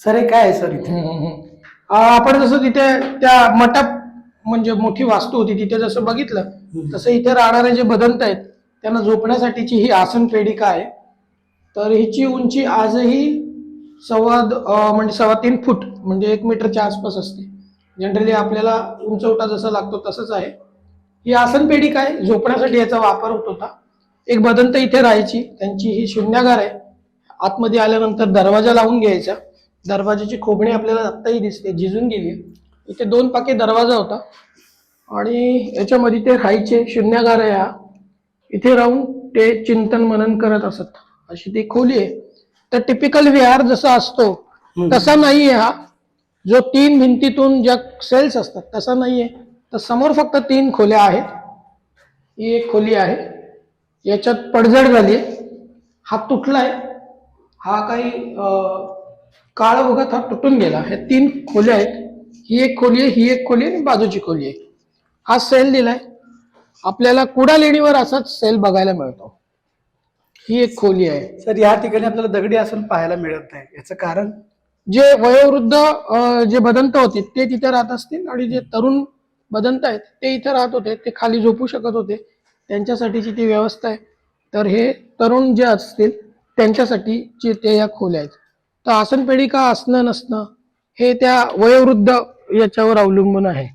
Sir हे काय आहे सर इथे? आपण जसं तिथे त्या मटाप म्हणजे मोठी वास्तू होती तिथे जसं बघितलं तसं इथे राहणारे जे बदंत आहेत त्यांना झोपण्यासाठीची ही आसन पेडिका आहे. तर हिची उंची आजही म्हणजे 3.25 फूट म्हणजे 1 मीटरच्या आसपास असते. जनरली आपल्याला उंचवटा जसा लागतो तसंच आहे. ही आसन पेडिका आहे, झोपण्यासाठी याचा वापर होत होता. एक बदंत इथे राहायची, त्यांची ही शून्यागार आहे. आतमध्ये आल्यानंतर दरवाजा लावून घ्यायचा. दरवाजाची खोबणी आपल्याला आत्ताही दिसते, झिजून गेली. इथे 2 पाके दरवाजा होता आणि याच्यामध्ये ते राहायचे. शून्यागार आहे हा. इथे राहून ते चिंतन मनन करत असत. अशी ती खोली आहे. तर टिपिकल विहार जसा असतो तसा नाहीये हा. जो 3 भिंतीतून ज्या सेल्स असतात तसा नाहीये. तर समोर फक्त 3 खोल्या आहेत. ही एक खोली आहे, याच्यात पडझड झाली, हा तुटलाय, हा काही काळ बघत हा तुटून गेला. हे 3 खोल्या आहेत. ही एक खोली आहे, ही एक खोली आहे आणि बाजूची खोली आहे. हा सेल दिलाय आपल्याला. कुडा लेणीवर असाच सेल बघायला मिळतो. ही एक खोली आहे. सर या ठिकाणी आपल्याला दगडी आसन पाहायला मिळत नाही, याचं कारण? जे वयोवृद्ध जे बदंत होते ते तिथे राहत असतील आणि जे तरुण बदंत आहेत ते इथे राहत होते. ते खाली झोपू शकत होते, त्यांच्यासाठीची ती व्यवस्था आहे. तर हे तरुण जे असतील त्यांच्यासाठी ते या खोल्या आहेत. तर आसन पेडिका असणं नसणं हे त्या वयोवृद्ध याच्यावर अवलंबून आहे.